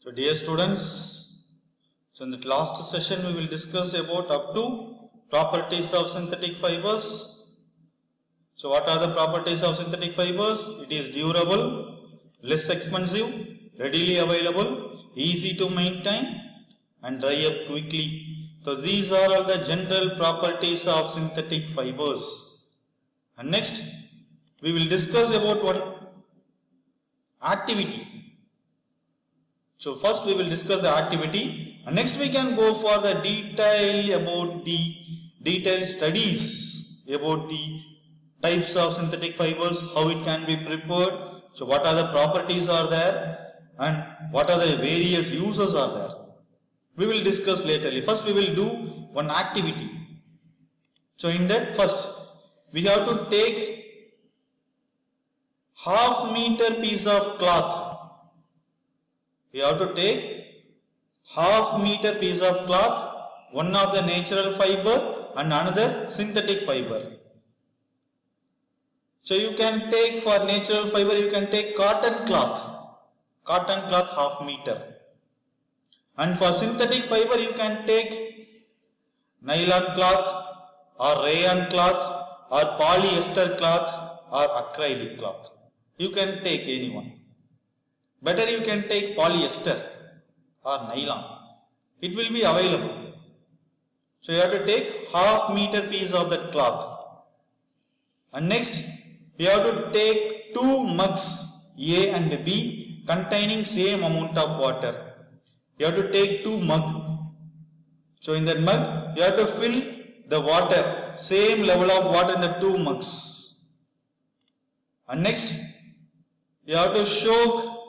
So dear students, in the last session we will discuss about up to properties of synthetic fibers. So what are the properties of synthetic fibers? It is durable, less expensive, readily available, easy to maintain and dry up quickly. So these are all the general properties of synthetic fibers. And next we will discuss about one activity. So first we will discuss the activity and next we can go for the detailed studies about the types of synthetic fibers, how it can be prepared, so what are the properties are there and what are the various uses are there. We will discuss later. First we will do one activity. So in that first we have to take half meter piece of cloth. We have to take half meter piece of cloth, one of the natural fiber and another synthetic fiber. So you can take for natural fiber, you can take cotton cloth half meter. And for synthetic fiber you can take nylon cloth or rayon cloth or polyester cloth or acrylic cloth. You can take any one. Better you can take polyester or nylon. It will be available. So you have to take half meter piece of that cloth. And next you have to take two mugs A and B containing same amount of water. You have to take two mugs. So in that mug you have to fill the water, same level of water in the two mugs. And next you have to soak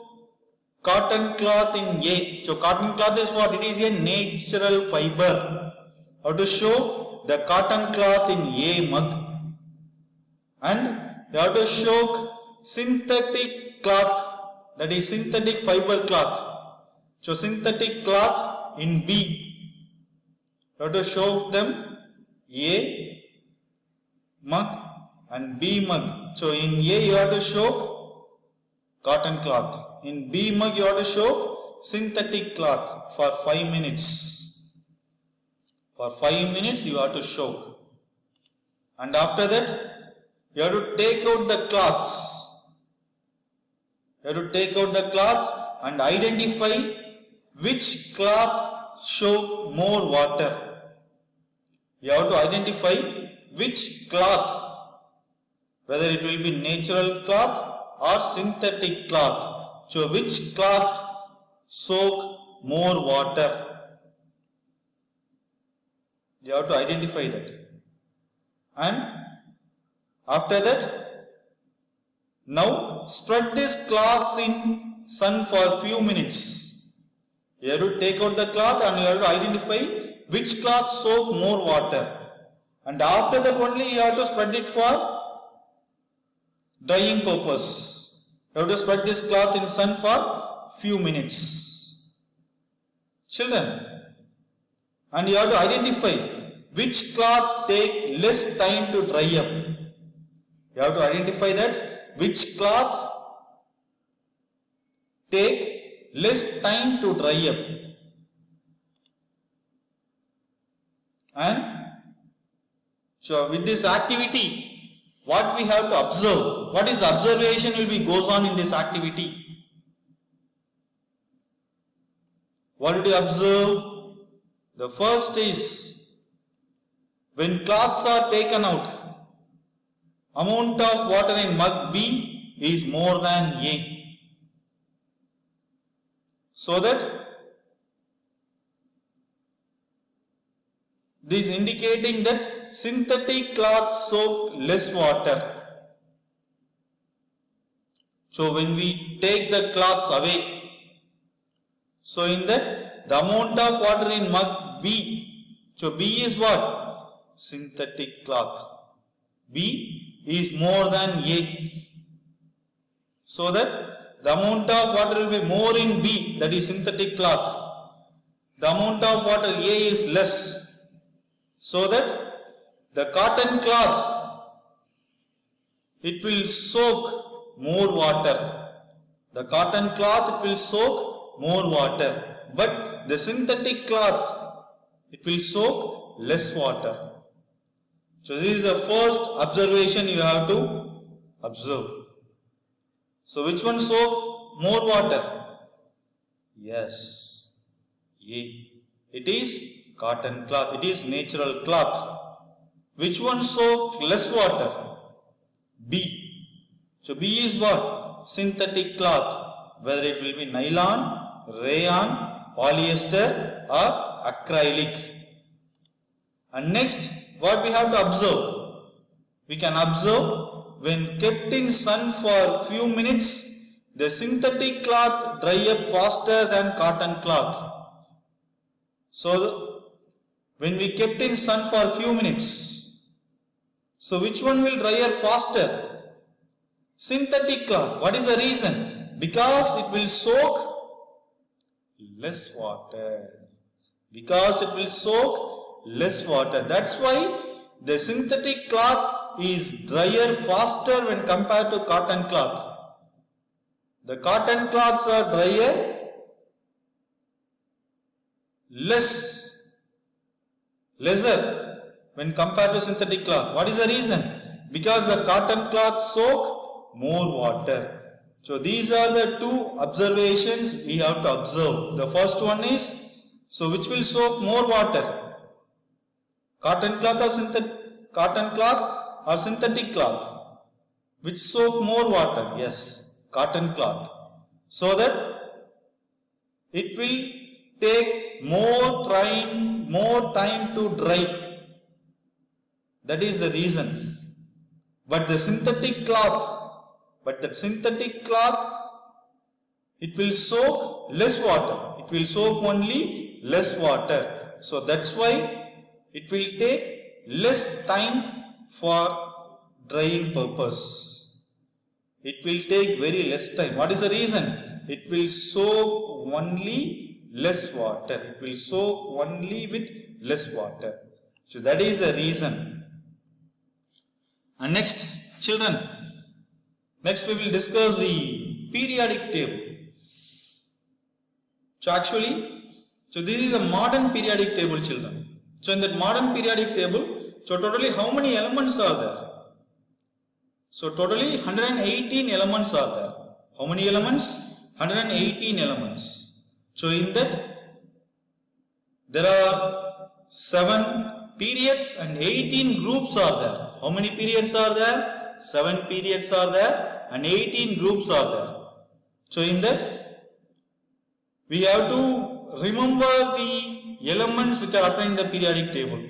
cotton cloth in A. So cotton cloth is what? It is a natural fiber. How to show the cotton cloth in A mug. And you have to soak synthetic cloth, that is synthetic fiber cloth. So synthetic cloth in B. You have to soak them A mug and B mug. So in A you have to soak cotton cloth. In B mug you have to soak synthetic cloth for 5 minutes. For 5 minutes you have to soak. And after that you have to take out the cloths. You have to take out the cloths and identify which cloth soak more water. You have to identify which cloth, whether it will be natural cloth or synthetic cloth. So which cloth soak more water? You have to identify that. And after that, now spread these cloths in sun for a few minutes. You have to take out the cloth and you have to identify which cloth soak more water. And after that only you have to spread it for drying purpose. You have to spread this cloth in sun for few minutes. Children, and you have to identify which cloth take less time to dry up. You have to identify that which cloth take less time to dry up. And so with this activity, what we have to observe, what is observation will be goes on in this activity. What did you observe? The first is, when cloths are taken out, amount of water in mug B is more than A. So that this is indicating that synthetic cloth soak less water. So when we take the cloths away, so in that the amount of water in mug B, so B is what? Synthetic cloth. B is more than A. So that the amount of water will be more in B, that is synthetic cloth. The amount of water A is less. So that the cotton cloth, it will soak more water. The cotton cloth, it will soak more water, but the synthetic cloth, it will soak less water. So this is the first observation you have to observe. So which one soak more water? Yes, A. It is cotton cloth. It is natural cloth. Which one soak less water? B. So B is what? Synthetic cloth. Whether it will be nylon, rayon, polyester or acrylic. And next, what we have to observe? We can observe when kept in sun for few minutes, the synthetic cloth dry up faster than cotton cloth. So when we kept in sun for few minutes, so which one will dry up faster? Synthetic cloth. What is the reason? Because it will soak less water. Because it will soak less water. That's why the synthetic cloth is drier faster when compared to cotton cloth. The cotton cloths are drier lesser when compared to synthetic cloth. What is the reason? Because the cotton cloth soak more water. So these are the two observations we have to observe. The first one is, so which will soak more water? Cotton cloth or synthetic cloth? Which soak more water? Yes, cotton cloth. So that it will take more time to dry. That is the reason. But the synthetic cloth, it will soak less water. It will soak only less water. So that's why it will take less time for drying purpose. It will take very less time. What is the reason? It will soak only less water. It will soak only with less water. So that is the reason. And next, children, next we will discuss the periodic table. So actually, this is a modern periodic table, children. So in that modern periodic table, so totally how many elements are there? So totally 118 elements are there. How many elements? 118 elements. So in that, there are 7 periods and 18 groups are there. How many periods are there? 7 periods are there and 18 groups are there. So in that, we have to remember the elements which are appearing in the periodic table.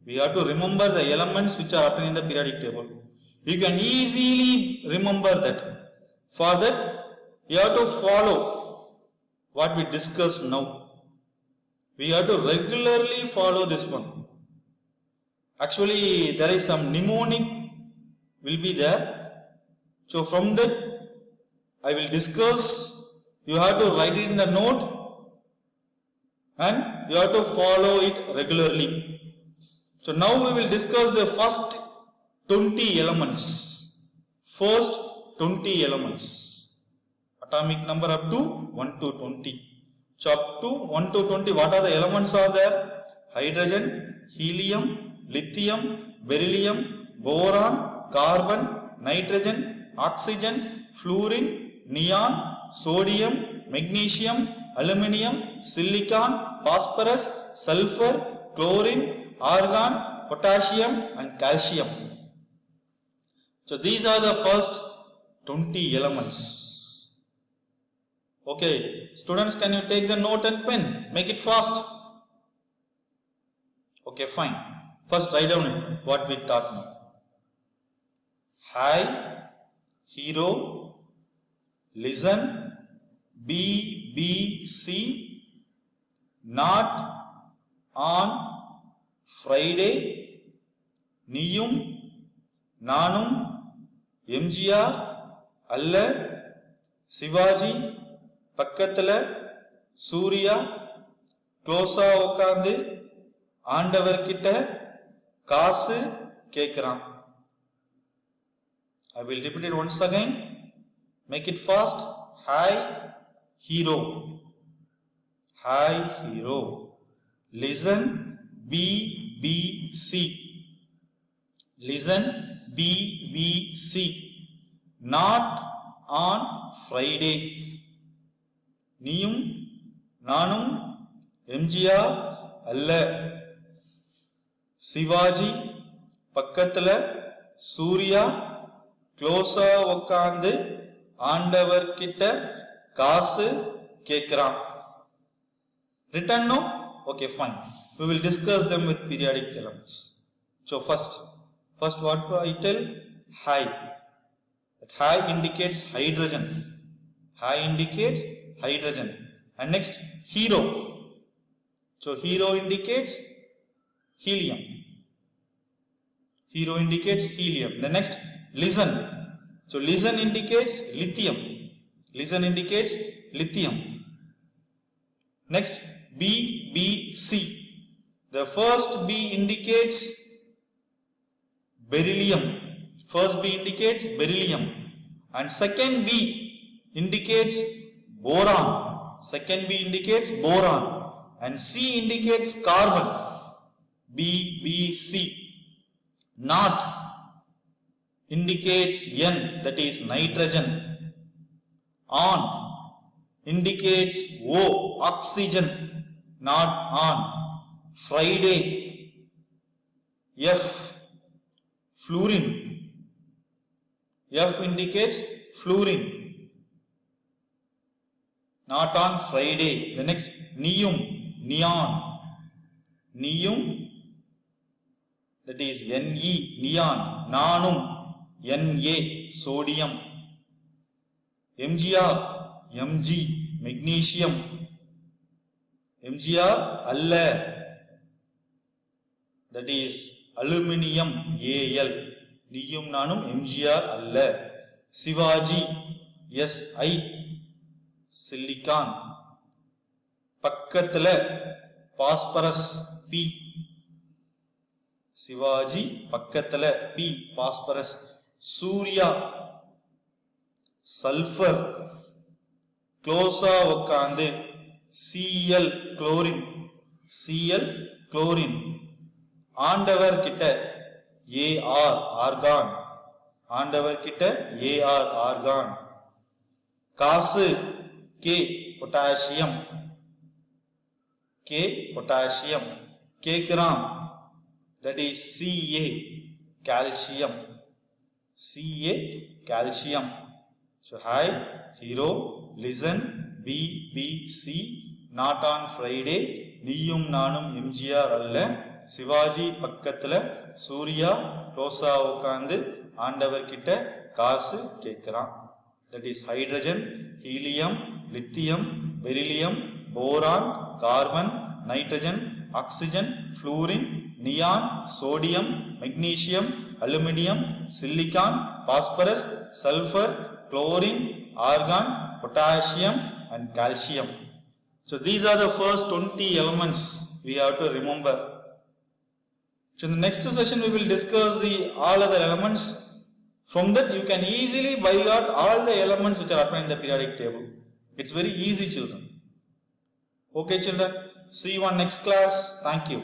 We have to remember the elements which are appearing in the periodic table. You can easily remember that. For that, you have to follow what we discussed now. We have to regularly follow this one. Actually, there is some mnemonic will be there. So from that, I will discuss. You have to write it in the note and you have to follow it regularly. So now we will discuss the first 20 elements. First 20 elements. Atomic number up to 1 to 20. So up to 1 to 20, what are the elements are there? Hydrogen, helium, lithium, beryllium, boron, carbon, nitrogen, oxygen, fluorine, neon, sodium, magnesium, aluminium, silicon, phosphorus, sulfur, chlorine, argon, potassium and calcium. So these are the first 20 elements. Okay, students, can you take the note and pen? Make it fast. Okay, fine. First write down it, what we thought now. Hi, hero, listen, BBC, not on Friday, நீயும் நானும் எம்ஜிஆர் அல்ல சிவாஜி பக்கத்துல சூர்யா க்ளோஸா உட்கார்ந்து ஆண்டவர்கிட்ட காசு கேட்கிறான். I will repeat it once again. Make it fast. Hi, hero. Hi hero. Listen BBC. Listen BBC. Not on Friday. நீயும் நானும் எம்ஜிஆர் அல்ல. சிவாஜி பக்கத்துல சூர்யா க்ளோஸா உட்கார்ந்து ஆண்டவர் கிட்ட காசு கேட்கிறான். Written no? Okay, fine. We will discuss them with periodic elements. So first what I tell? High. That high indicates hydrogen. High indicates hydrogen. And next, hero. So hero indicates helium. Hero indicates helium. The next, listen. So listen indicates lithium. Listen indicates lithium. Next, BBC. The first B indicates beryllium. First B indicates beryllium. And second B indicates boron. Second B indicates boron. And C indicates carbon. BBC. Not indicates N, that is nitrogen. On indicates O, oxygen, not on. Friday. F, fluorine. F indicates fluorine, not on Friday. The next, neon, neon. Neon, that is Ne, neon. Nanum, Na, sodium. MgR, Mg, magnesium. MgR alla, that is aluminium, Al. நீயும் நானும் எம்ஜிஆர் அல்ல. Sivaji, Si, silicon. பக்கத்துல phosphorus, P. Sivaji பக்கத்துல P, phosphorus. Surya, sulphur. க்ளோஸா உட்கார்ந்து Cl, chlorine. Cl, chlorine. ஆண்டவர் கிட்ட Ar, argon. ஆண்டவர் கிட்ட Ar, argon. காசு, K, potassium. K, potassium. கேக்குறான், that is Ca, calcium. Ca, calcium. So hi hero, listen BBC. Not on Friday. நீயும் நானும் எம்ஜிஆர் அல்ல. சிவாஜி பக்கத்துல சூர்யா க்ளோஸா உட்கார்ந்து ஆண்டவர் கிட்ட காசு கேட்கிறான். That is hydrogen, helium, lithium, beryllium, boron, carbon, nitrogen, oxygen, fluorine, neon, sodium, magnesium, aluminium, silicon, phosphorus, sulfur, chlorine, argon, potassium and calcium. So these are the first 20 elements we have to remember. So in the next session we will discuss the all other elements. From that you can easily by heart all the elements which are appearing in the periodic table. It's very easy, children. Okay children, see you on next class. Thank you.